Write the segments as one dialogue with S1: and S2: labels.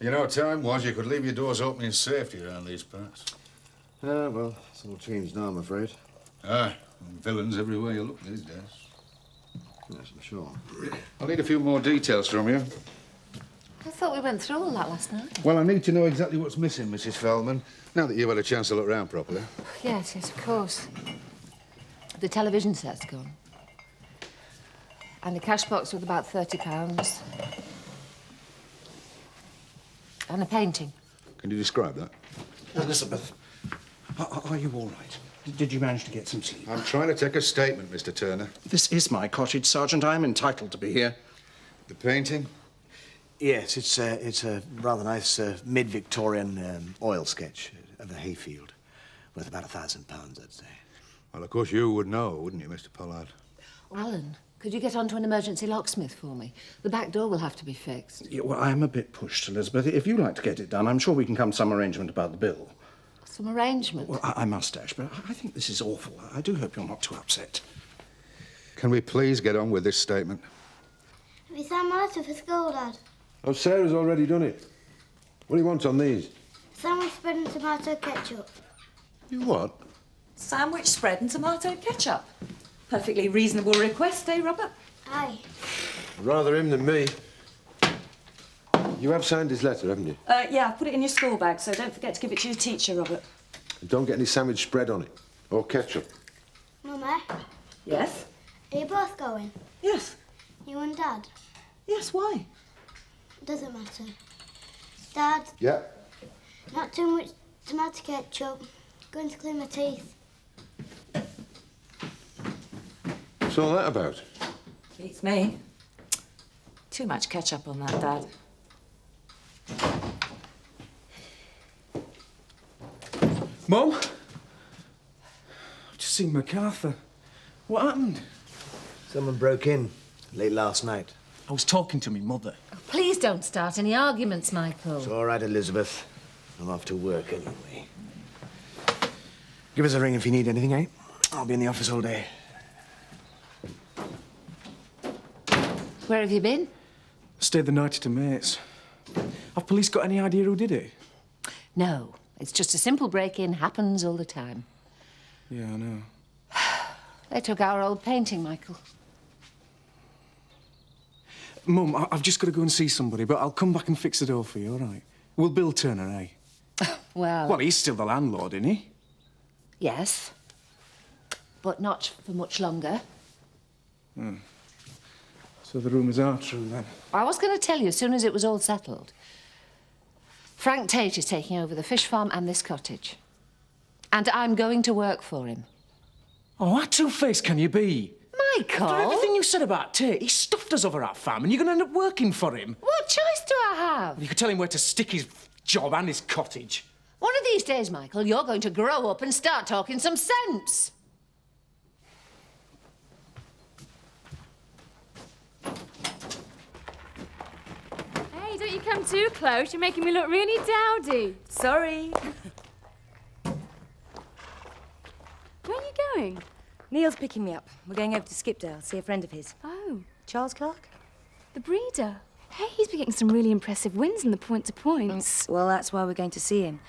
S1: You know, time was you could leave your doors open in safety around these parts.
S2: Well, it's all changed now, I'm afraid.
S1: Aye, villains everywhere you look these days.
S2: Yes, I'm sure.
S1: I'll need a few more details from you.
S3: I thought we went through all that last night.
S1: Well, I need to know exactly what's missing, Mrs. Feldman, now that you've had a chance to look round properly.
S3: Yes, of course. The television set's gone. And a cash box with about £30. And a painting.
S1: Can you describe that?
S4: Elizabeth, are you all right? Did you manage to get some sleep?
S1: I'm trying to take a statement, Mr. Turner.
S4: This is my cottage, Sergeant. I'm entitled to be here.
S1: The painting?
S2: Yes, it's a rather nice mid-Victorian oil sketch of a hayfield, worth about £1,000, I'd say.
S1: Well, of course you would know, wouldn't you, Mr. Pollard?
S3: Alan, could you get onto an emergency locksmith for me? The back door will have to be fixed.
S4: Yeah, well, I'm a bit pushed, Elizabeth. If you like to get it done, I'm sure we can come to some arrangement about the bill.
S3: Some arrangement?
S4: Well, I must, Ash, but I think this is awful. I do hope you're not too upset.
S1: Can we please get on with this statement?
S5: Have you signed my letter for school, Dad?
S6: Oh, Sarah's already done it. What do you want on these?
S5: Sandwich spread and tomato ketchup.
S1: You what?
S7: Sandwich spread and tomato ketchup. Perfectly reasonable request, eh, Robert?
S5: Aye.
S6: Rather him than me. You have signed his letter, haven't you?
S7: Yeah, I've put it in your school bag, so don't forget to give it to your teacher, Robert.
S6: And don't get any sandwich spread on it. Or ketchup.
S5: Mummy,
S7: Yes?
S5: are you both going?
S7: Yes.
S5: You and Dad?
S7: Yes, why?
S5: Doesn't matter. Dad,
S6: Yeah.
S5: not too much tomato ketchup. Going to clean my teeth.
S6: What's all that about?
S7: Beats me. Too much ketchup on that, Dad.
S8: Mum? I've just seen MacArthur. What happened?
S2: Someone broke in late last night.
S8: I was talking to my mother.
S3: Oh, please don't start any arguments, Michael.
S2: It's all right, Elizabeth. I'm off to work anyway. Give us a ring if you need anything, eh? I'll be in the office all day.
S3: Where have you been?
S8: Stayed the night at a mate's. Have police got any idea who did it?
S3: No, it's just a simple break-in. Happens all the time.
S8: Yeah, I know.
S3: They took our old painting, Michael.
S8: Mum, I've just got to go and see somebody, but I'll come back and fix the door for you, all right? Will Bill Turner, eh?
S3: Well,
S8: He's still the landlord, isn't he?
S3: yes. But not for much longer.
S8: So the rumours are true, then?
S3: I was going to tell you as soon as it was all settled. Frank Tate is taking over the fish farm and this cottage. And I'm going to work for him.
S8: Oh, how two-faced can you be?
S3: Michael!
S8: After everything you said about Tate, he stuffed us over our farm and you're going to end up working for him.
S3: What choice do I have?
S8: You could tell him where to stick his job and his cottage.
S3: One of these days, Michael, you're going to grow up and start talking some sense.
S9: Hey, don't you come too close. You're making me look really dowdy.
S7: Sorry.
S9: Where are you going?
S10: Neil's picking me up. We're going over to Skipdale, see a friend of his.
S9: Oh,
S10: Charles Clark?
S9: the breeder. Hey, he's been getting some really impressive wins in the point-to-points.
S10: Well, that's why we're going to see him.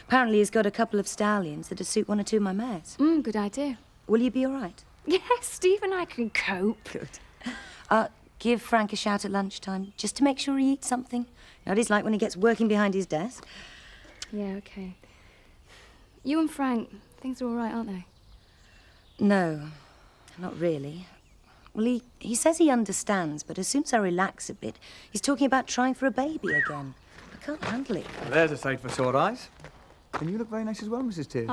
S10: Apparently he's got a couple of stallions that'll suit one or two of my mares.
S9: Good idea.
S10: Will you be all right?
S9: Yes, Steve and I can cope.
S10: Good. Give Frank a shout at lunchtime, just to make sure he eats something. You know what he's like when he gets working behind his desk.
S9: Yeah, OK. You and Frank, things are all right, aren't they?
S10: No, not really. Well, he says he understands, but as soon as I relax a bit, he's talking about trying for a baby again. I can't handle it.
S11: There's a sight for sore eyes. And you look very nice as well, Mrs. Tate.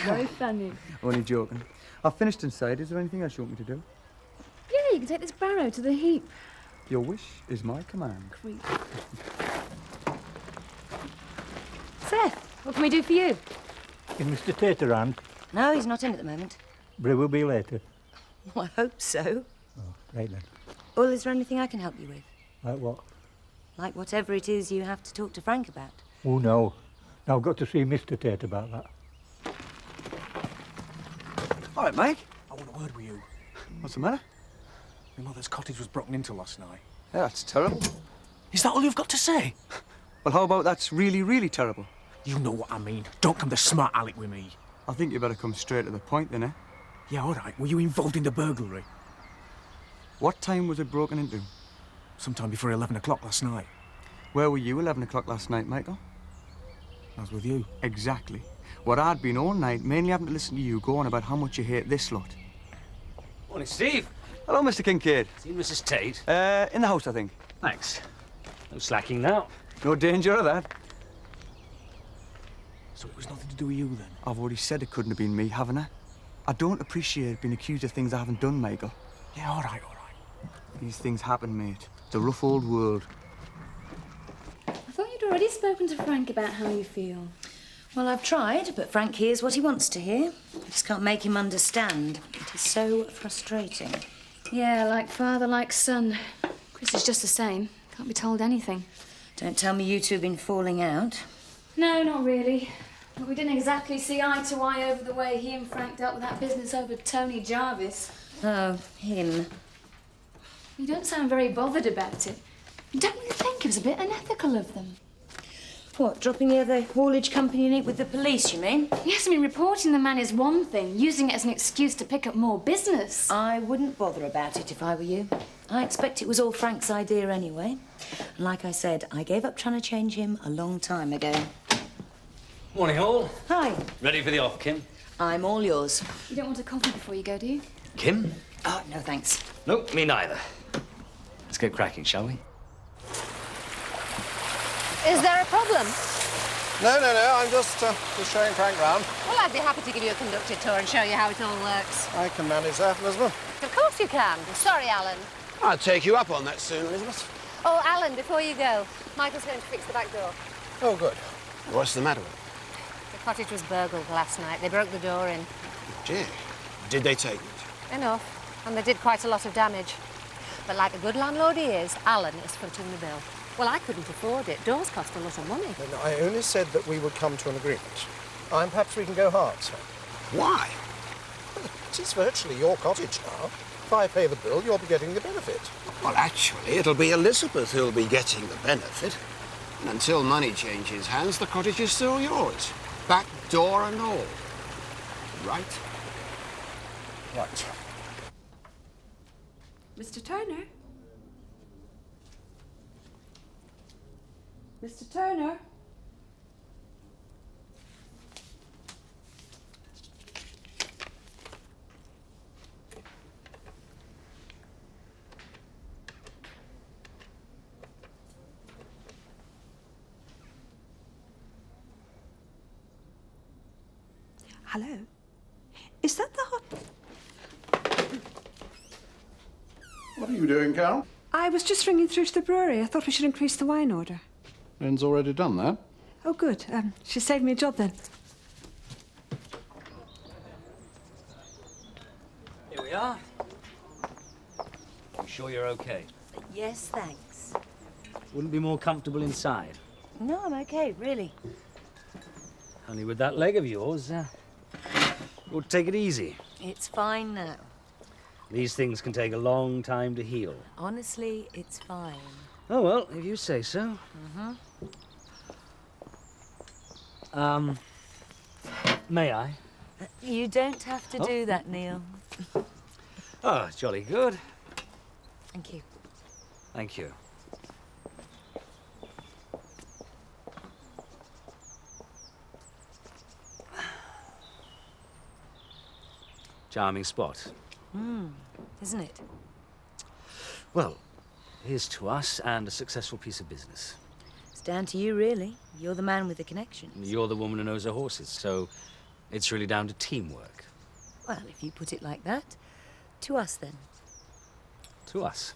S9: Very funny.
S11: Only joking. I've finished inside. Is there anything else you want me to do?
S9: Yeah, you can take this barrow to the heap.
S11: Your wish is my command.
S9: Creep. Seth, what can we do for you?
S12: Is Mr. Tate around?
S10: No, he's not in at the moment.
S12: But he will be later.
S10: Well, I hope so.
S12: Oh, right then.
S10: Well, is there anything I can help you with?
S12: Like what?
S10: Like whatever it is you have to talk to Frank about.
S12: Oh, no. Now, I've got to see Mr. Tate about that.
S11: All right, Mike.
S8: I want a word with you.
S11: What's the matter?
S8: My mother's cottage was broken into last night.
S11: Yeah, that's terrible.
S8: Is that all you've got to say?
S11: Well, how about that's really, really terrible?
S4: You know what I mean. Don't come to smart aleck with me.
S11: I think you better come straight to the point then, eh?
S4: Yeah, all right. Were you involved in the burglary?
S11: What time was it broken into?
S4: Sometime before 11 o'clock last night.
S11: Where were you 11 o'clock last night, Michael?
S4: I was with you.
S11: Exactly. What I'd been all night, mainly having to listen to you go on about how much you hate this lot.
S13: Morning, Steve.
S11: Hello, Mr. Kincaid.
S13: Seen Mrs. Tate?
S11: In the house, I think.
S13: Thanks. No slacking now.
S11: No danger of that.
S4: So it was nothing to do with you, then?
S11: I've already said it couldn't have been me, haven't I? I don't appreciate being accused of things I haven't done, Michael.
S4: Yeah, all right, all right.
S11: These things happen, mate. It's a rough old world.
S9: I thought you'd already spoken to Frank about how you feel.
S10: Well, I've tried, but Frank hears what he wants to hear. I just can't make him understand. It is so frustrating.
S9: Yeah, like father, like son. Chris is just the same. Can't be told anything.
S10: Don't tell me you two have been falling out.
S9: No, not really. But we didn't exactly see eye to eye over the way he and Frank dealt with that business over Tony Jarvis.
S10: Oh, him.
S9: You don't sound very bothered about it. Don't you think it was a bit unethical of them?
S10: What, dropping the other haulage company in it with the police, you mean?
S9: Yes, I mean, reporting the man is one thing. Using it as an excuse to pick up more business.
S10: I wouldn't bother about it if I were you. I expect it was all Frank's idea anyway. And like I said, I gave up trying to change him a long time ago.
S13: Morning, all.
S10: Hi.
S13: Ready for the off, Kim?
S10: I'm all yours.
S9: You don't want a coffee before you go, do you?
S13: Kim?
S10: Oh, no, thanks.
S13: Nope, me neither. Let's get cracking, shall we?
S3: Is there a problem?
S14: No, I'm just showing Frank round.
S3: Well, I'd be happy to give you a conducted tour and show you how it all works.
S14: I can manage that, Elizabeth.
S3: Of course you can. Sorry, Alan.
S14: I'll take you up on that soon, Elizabeth.
S3: Oh, Alan, before you go, Michael's going to fix the back door.
S14: Oh, good. What's the matter with it?
S3: The cottage was burgled last night. They broke the door in.
S14: Gee, did they take it?
S3: Enough. And they did quite a lot of damage. But like a good landlord he is, Alan is footing the bill. Well, I couldn't afford it. Doors cost a lot of money.
S14: And I only said that we would come to an agreement. And perhaps we can go hard, sir. Why? It is virtually your cottage now. If I pay the bill, you'll be getting the benefit.
S15: Well, actually, it'll be Elizabeth who'll be getting the benefit. And until money changes hands, the cottage is still yours. Back door and all. Right?
S14: Right.
S7: Mr. Turner? Mr. Turner?
S16: Hello? Is that the hot...
S17: What are you doing, Carol?
S16: I was just ringing through to the brewery. I thought we should increase the wine order.
S17: Lynn's already done that.
S16: Oh, good. She saved me a job then.
S13: Here we are. You sure you're okay?
S10: Yes, thanks.
S13: Wouldn't be more comfortable inside.
S10: No, I'm okay, really.
S13: Only with that leg of yours, we'll take it easy.
S10: It's fine now.
S13: These things can take a long time to heal.
S10: Honestly, it's fine.
S13: Oh, well, if you say so. May I?
S10: You don't have to do that, Neil.
S13: Oh, jolly good.
S10: Thank you.
S13: Thank you. Charming spot.
S10: Isn't it?
S13: Well, here's to us and a successful piece of business.
S10: It's down to you, really. You're the man with the connection.
S13: You're the woman who knows her horses, so it's really down to teamwork.
S10: Well, if you put it like that, to us then.
S13: To us.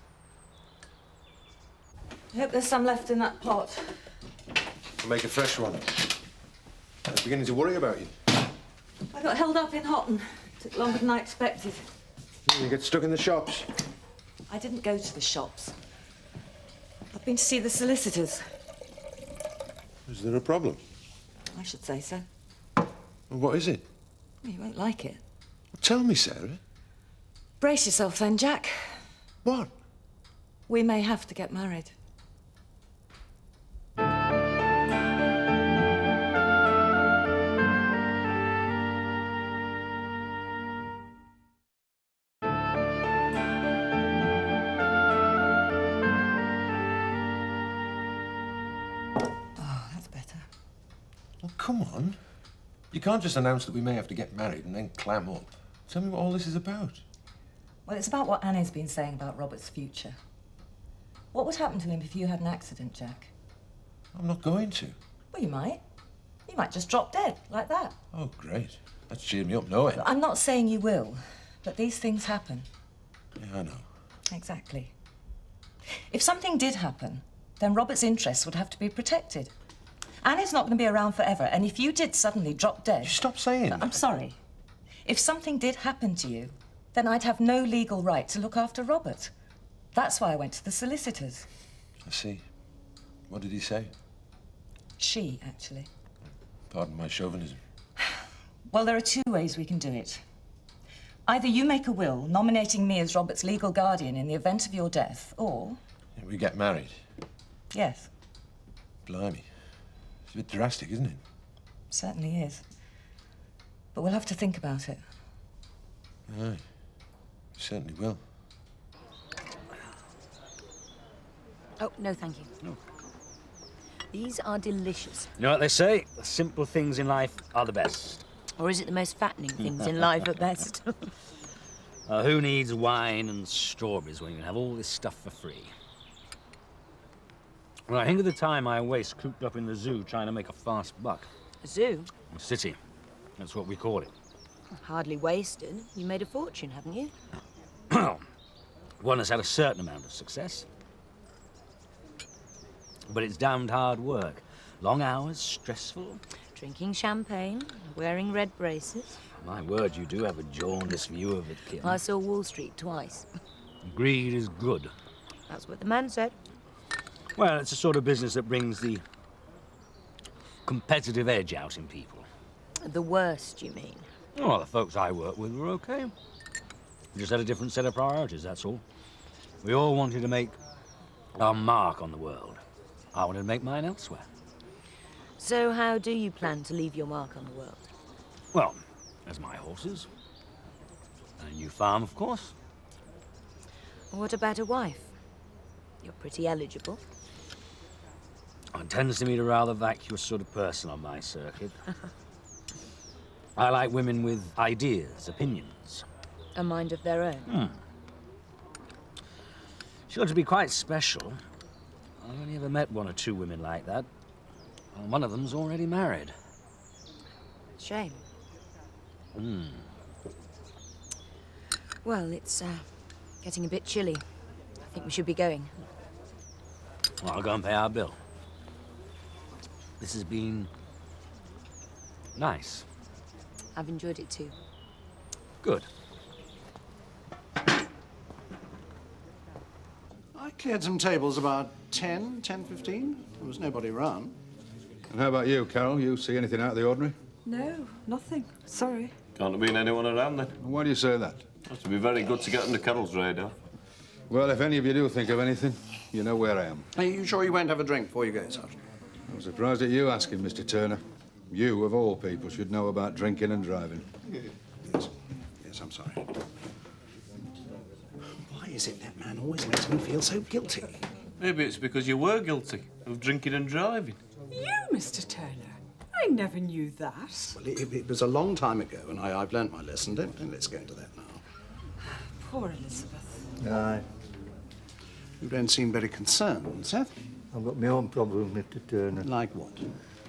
S7: I hope there's some left in that pot.
S6: I'll make a fresh one. I'm beginning to worry about you.
S7: I got held up in Houghton. Took longer than I expected.
S6: You get stuck in the shops.
S7: I didn't go to the shops. I've been to see the solicitors.
S6: Is there a problem?
S7: I should say so.
S6: Well, what is it?
S7: Well, you won't like it.
S6: Tell me, Sarah.
S7: Brace yourself then, Jack.
S6: What?
S7: We may have to get married.
S6: Oh, come on. You can't just announce that we may have to get married and then clam up. Tell me what all this is about.
S7: Well, it's about what Annie's been saying about Robert's future. What would happen to him if you had an accident, Jack?
S6: I'm not going to.
S7: Well, you might. You might just drop dead, like that.
S6: Oh, great. That's cheered me up knowing.
S7: I'm not saying you will, but these things happen.
S6: Yeah, I know.
S7: Exactly. If something did happen, then Robert's interests would have to be protected. Annie's not going to be around forever, and if you did suddenly drop dead...
S6: Stop saying that.
S7: I'm sorry. If something did happen to you, then I'd have no legal right to look after Robert. That's why I went to the solicitors.
S6: I see. What did he say?
S7: She, actually.
S6: Pardon my chauvinism.
S7: Well, there are two ways we can do it. Either you make a will nominating me as Robert's legal guardian in the event of your death, or...
S6: Yeah, we get married.
S7: Yes.
S6: Blimey. It's a bit drastic, isn't it?
S7: Certainly is. But we'll have to think about it.
S6: Aye. Certainly will.
S10: Oh, no, thank you.
S13: No.
S10: These are delicious.
S13: You know what they say? The simple things in life are the best.
S10: Or is it the most fattening things in life at best?
S13: Who needs wine and strawberries when you can have all this stuff for free? Well, I think of the time I waste cooped up in the zoo trying to make a fast buck.
S10: A zoo?
S13: A city. That's what we call it.
S10: Hardly wasted. You made a fortune, haven't you?
S13: One has had a certain amount of success. But it's damned hard work. Long hours, stressful.
S10: Drinking champagne, wearing red braces.
S13: My word, you do have a jaundiced view of it, Kim.
S10: I saw Wall Street twice.
S13: Greed is good.
S10: That's what the man said.
S13: Well, it's the sort of business that brings the competitive edge out in people.
S10: The worst, you mean?
S13: Well, the folks I work with were okay. We just had a different set of priorities, that's all. We all wanted to make our mark on the world. I wanted to make mine elsewhere.
S10: So how do you plan to leave your mark on the world?
S13: Well, there's my horses. And a new farm, of course.
S10: What about a wife? You're pretty eligible.
S13: It tends to meet a rather vacuous sort of person on my circuit. I like women with ideas, opinions.
S10: A mind of their own?
S13: She ought to be quite special. I've only ever met one or two women like that. And one of them's already married.
S10: Shame. Well, it's getting a bit chilly. I think we should be going.
S13: Well, I'll go and pay our bill. This has been nice.
S10: I've enjoyed it too.
S13: Good.
S17: I cleared some tables about 10:15. There was nobody around.
S1: And how about you, Carol? You see anything out of the ordinary?
S16: No, nothing. Sorry.
S18: Can't have been anyone around then.
S1: Why do you say that?
S18: Has to be very good to get under Carol's radar.
S1: Well, if any of you do think of anything, you know where I am.
S17: Are you sure you won't have a drink before you go, Sergeant?
S1: I'm surprised at you asking, Mr. Turner. You, of all people, should know about drinking and driving.
S17: Yes. Yes, I'm sorry. Why is it that man always makes me feel so guilty?
S18: Maybe it's because you were guilty of drinking and driving.
S16: You, Mr. Turner? I never knew that.
S17: Well, it was a long time ago, and I've learnt my lesson. Let's go into that now.
S16: Poor Elizabeth.
S12: Aye.
S17: You don't seem very concerned, Seth.
S12: I've got my own problems, Mr. Turner.
S17: Like what?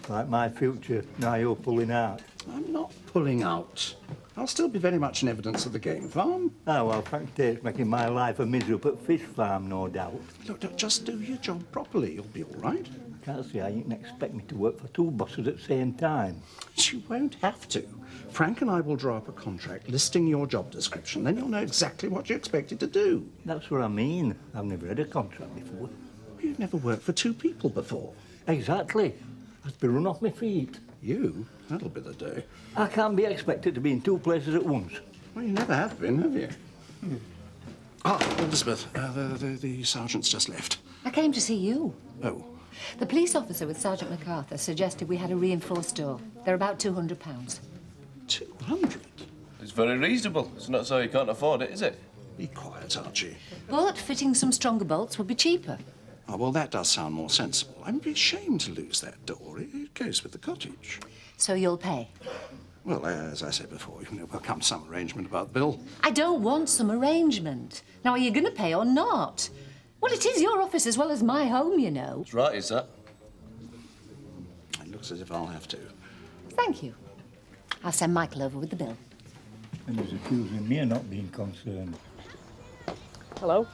S12: Like my future, now you're pulling out.
S17: I'm not pulling out. I'll still be very much in evidence of the game farm.
S12: Oh, well, Frank Tate's making my life a miserable fish farm, no doubt.
S17: Look, just do your job properly. You'll be all right.
S12: I can't see how you can expect me to work for two bosses at the same time.
S17: You won't have to. Frank and I will draw up a contract listing your job description. Then you'll know exactly what you're expected to do.
S12: That's what I mean. I've never had a contract before.
S17: You've never worked for two people before.
S12: Exactly. I'd be run off my feet.
S17: You? That'll be the day.
S12: I can't be expected to be in two places at once.
S17: Well, you never have been, have you? Ah, Elizabeth, the sergeant's just left.
S3: I came to see you.
S17: Oh.
S3: The police officer with Sergeant MacArthur suggested we had a reinforced door. They're about £200.
S17: 200?
S18: It's very reasonable. It's not so you can't afford it, is it?
S17: Be quiet, Archie.
S3: But fitting some stronger bolts would be cheaper.
S17: Oh, well, that does sound more sensible. I'd be ashamed to lose that door. It goes with the cottage.
S3: So you'll pay?
S17: Well, as I said before, we'll come to some arrangement about the bill.
S3: I don't want some arrangement. Now, are you going to pay or not? Well, it is your office as well as my home, you know.
S6: That's right, is that?
S17: It looks as if I'll have to.
S3: Thank you. I'll send Michael over with the bill.
S12: And he's accusing me of not being concerned.
S19: Hello.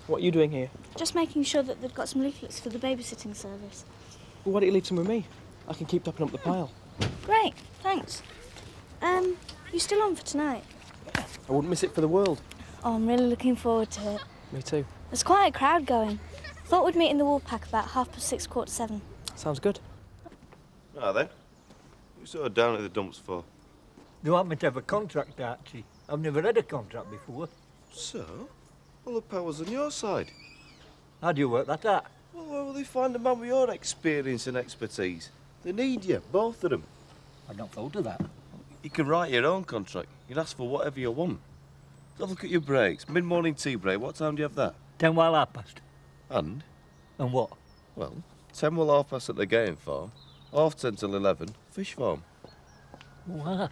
S19: What are you doing here?
S5: Just making sure that they've got some leaflets for the babysitting service.
S19: Well, why don't you leave some with me? I can keep topping up the pile.
S5: Great, thanks. You still on for tonight?
S19: I wouldn't miss it for the world.
S5: Oh, I'm really looking forward to it.
S19: Me too.
S5: There's quite a crowd going. Thought we'd meet in the Woolpack about 6:30, 7:15.
S19: Sounds good.
S20: Ah, then. You sort of down at the dumps for?
S12: You want me to have a contract, Archie? I've never had a contract before.
S20: So? Well, the power's on your side.
S12: How do you work that out?
S20: Well, where will they find a man with your experience and expertise? They need you, both of them.
S12: I've not thought of that.
S20: You can write your own contract. You can ask for whatever you want. Have a look at your breaks. Mid-morning tea break, what time do you have that?
S12: 10 while half past.
S20: And?
S12: And what?
S20: Well, 10 while half past at the game farm, 10:30 till 11, fish farm.
S12: What?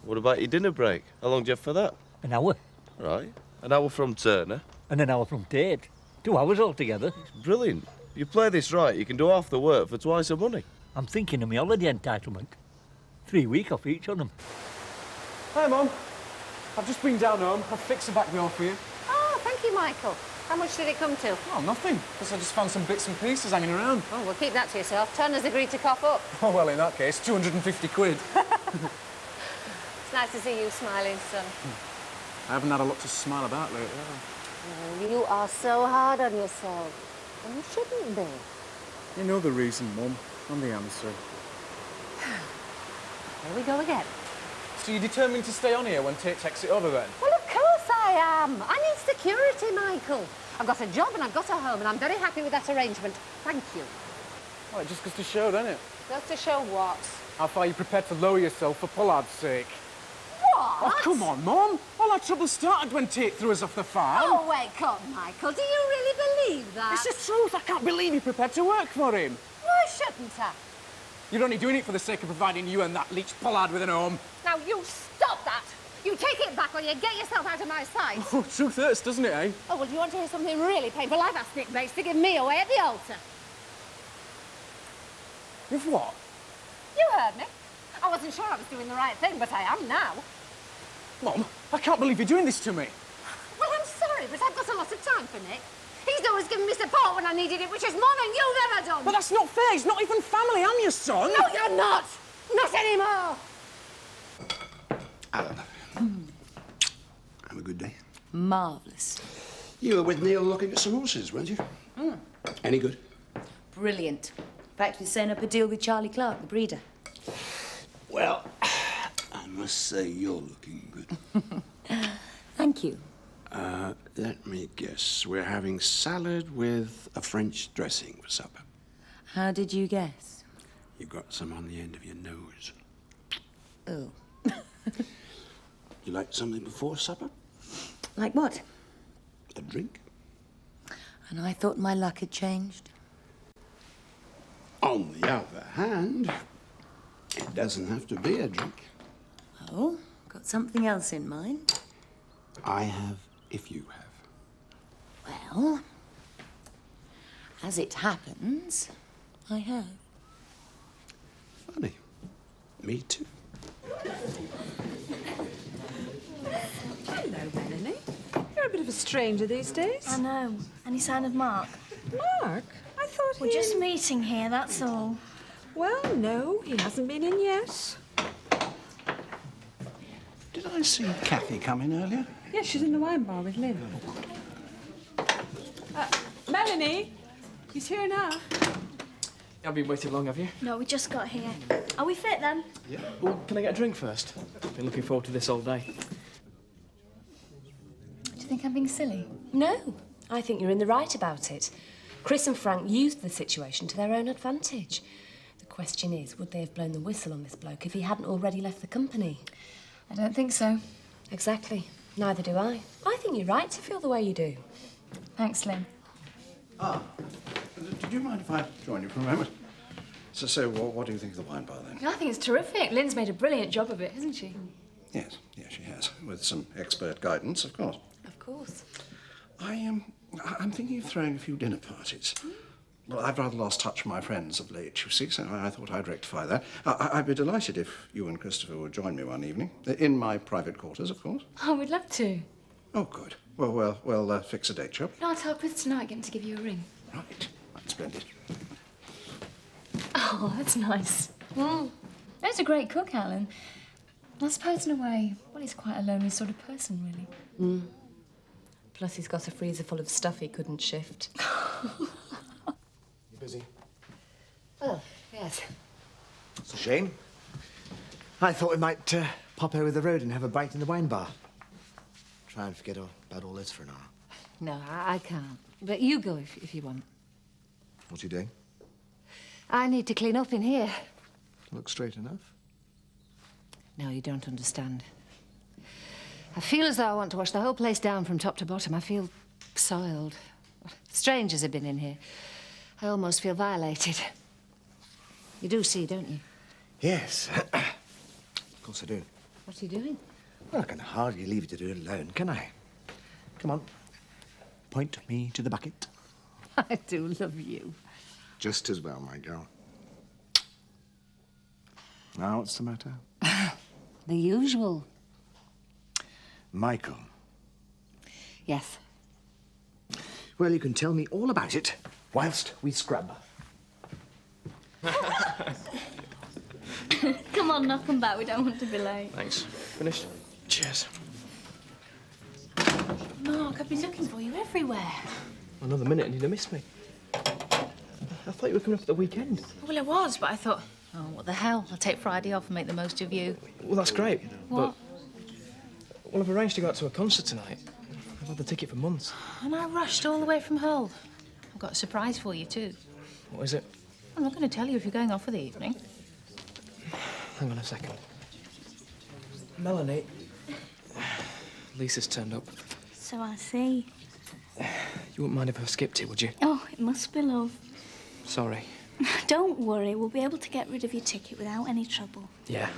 S20: What about your dinner break? How long do you have for that?
S12: An hour.
S20: Right. An hour from Turner.
S12: And an hour from Tate. 2 hours altogether.
S20: Brilliant. If you play this right, you can do half the work for twice the money.
S12: I'm thinking of my holiday entitlement. 3 weeks off each of them.
S8: Hi, Mum. I've just been down home. I've fixed the back door for you.
S3: Oh, thank you, Michael. How much did it come to?
S8: Oh, nothing. Just I just found some bits and pieces hanging around.
S3: Oh, well, keep that to yourself. Turner's agreed to cough up.
S8: Oh, well, in that case, 250 quid.
S3: It's nice to see you smiling, son.
S8: I haven't had a lot to smile about lately, have
S3: Oh, you are so hard on yourself. And you shouldn't be.
S8: I? You know the reason, Mum. I'm the answer.
S3: Here we go again.
S8: So you're determined to stay on here when Tate takes it over, then?
S3: Well, of course I am. I need security, Michael. I've got a job and I've got a home, and I'm very happy with that arrangement. Thank you.
S8: Well, it just goes to show, doesn't it?
S3: Goes to show what?
S8: How far you're prepared to lower yourself for Pollard's sake.
S3: What?
S8: Oh, come on, Mum. All our trouble started when Tate threw us off the farm.
S3: Oh, wake up, Michael. Do you really believe that?
S8: It's the truth. I can't believe you're prepared to work for him.
S3: Why shouldn't I?
S8: You're only doing it for the sake of providing you and that leech Pollard with an home.
S3: Now, you stop that. You take it back or you get yourself out of my sight.
S8: Oh, truth hurts, doesn't it, eh?
S3: Oh, well, do you want to hear something really painful? I've asked Nick Bates to give me away at the altar.
S8: With what?
S3: You heard me. I wasn't sure I was doing the right thing, but I am now.
S8: Mum, I can't believe you're doing this to me.
S3: Well, I'm sorry, but I've got a lot of time for Nick. He's always given me support when I needed it, which is more than you've ever done.
S8: But that's not fair. He's not even family. I'm your son.
S3: No, you're not. Not anymore.
S15: Alan, have a good day.
S10: Marvellous.
S15: You were with Neil looking at some horses, weren't you? Any good?
S10: Brilliant. In fact, we're setting up a deal with Charlie Clark, the breeder.
S15: Well, I must say you're looking good.
S10: Thank you.
S15: Let me guess. We're having salad with a French dressing for supper.
S10: How did you guess?
S15: You got some on the end of your nose.
S10: Oh.
S15: You like something before supper?
S10: Like what?
S15: A drink?
S10: And I thought my luck had changed.
S15: On the other hand, it doesn't have to be a drink.
S10: Oh, got something else in mind?
S15: I have, if you have.
S10: Well, as it happens, I have.
S15: Funny. Me too.
S16: Hello, Melanie. You're a bit of a stranger these days.
S5: I know. Any sign of Mark?
S16: Mark? I thought
S5: We're just meeting here, that's all.
S16: Well, no, he hasn't been in yet.
S17: Did I see Kathy come in earlier?
S16: Yes, she's in the wine bar with Lynn. Melanie, he's here now.
S19: You haven't been waiting long, have you?
S5: No, we just got here. Are we fit then?
S19: Yeah. Well, can I get a drink first? I've been looking forward to this all day.
S9: Do you think I'm being silly?
S7: No, I think you're in the right about it. Chris and Frank used the situation to their own advantage. The question is, would they have blown the whistle on this bloke if he hadn't already left the company?
S9: I don't think so.
S7: Exactly. Neither do I. I think you're right to feel the way you do.
S9: Thanks, Lynn.
S17: Ah, you mind if I join you for a moment? So what do you think of the wine bar, then?
S9: I think it's terrific. Lynn's made a brilliant job of it, hasn't she?
S17: Yes, she has. With some expert guidance, of course.
S9: Of course.
S17: I'm thinking of throwing a few dinner parties. Well, I've rather lost touch with my friends of late, you see, so I thought I'd rectify that. I'd be delighted if you and Christopher would join me one evening. In my private quarters, of course.
S9: Oh, we'd love to.
S17: Oh, good. Well, fix a date, shall we?
S9: No, I'll tell Chris tonight, get him to give you a ring.
S17: Right. That's splendid.
S9: Oh, that's nice. He's a great cook, Alan. I suppose in a way, well, he's quite a lonely sort of person, really.
S7: Plus, he's got a freezer full of stuff he couldn't shift.
S2: You busy?
S3: Oh, yes.
S2: It's a shame. I thought we might pop over the road and have a bite in the wine bar. Try and forget about all this for an hour.
S3: No, I can't. But you go if you want.
S2: What's he doing?
S3: I need to clean up in here.
S2: Looks straight enough.
S3: No, you don't understand. I feel as though I want to wash the whole place down from top to bottom. I feel soiled. Strangers have been in here. I almost feel violated. You do see, don't you?
S2: Yes. Of course I do.
S3: What are you doing?
S2: Well, I can hardly leave you to do it alone, can I? Come on. Point me to the bucket.
S3: I do love you.
S2: Just as well, my girl. Now, what's the matter?
S3: The usual.
S2: Michael.
S3: Yes.
S2: Well, you can tell me all about it whilst we scrub.
S9: Come on, knock 'em back. We don't want to be late.
S19: Thanks. Finished? Cheers.
S9: Mark, I've been looking for you everywhere.
S19: Another minute and you'd have missed me. I thought you were coming up at the weekend.
S21: Well, I was, but I thought, oh, what the hell? I'll take Friday off and make the most of you.
S19: Well, that's great.
S21: What?
S19: Well, I've arranged to go out to a concert tonight. I've had the ticket for months.
S21: And I rushed all the way from Hull. I've got a surprise for you, too.
S19: What is it?
S21: I'm not going to tell you if you're going off for the evening.
S19: Hang on a second. Melanie. Lisa's turned up.
S5: So I see.
S19: You wouldn't mind if I skipped it, would you?
S5: Oh, it must be love.
S19: Sorry.
S5: Don't worry, we'll be able to get rid of your ticket without any trouble.
S19: Yeah.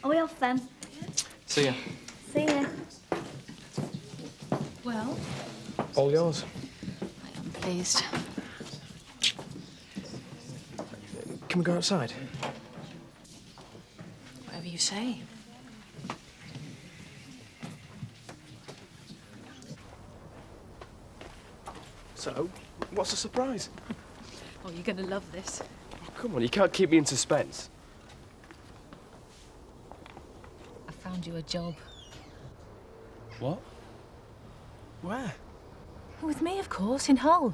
S5: Are we off then?
S19: See ya.
S5: See ya.
S21: Well,
S19: All yours.
S21: I am pleased.
S19: Can we go outside?
S21: Whatever you say.
S19: So, what's the surprise?
S21: Oh, you're going to love this.
S19: Oh, come on, you can't keep me in suspense.
S21: I found you a job.
S19: What? Where?
S21: With me, of course, in Hull.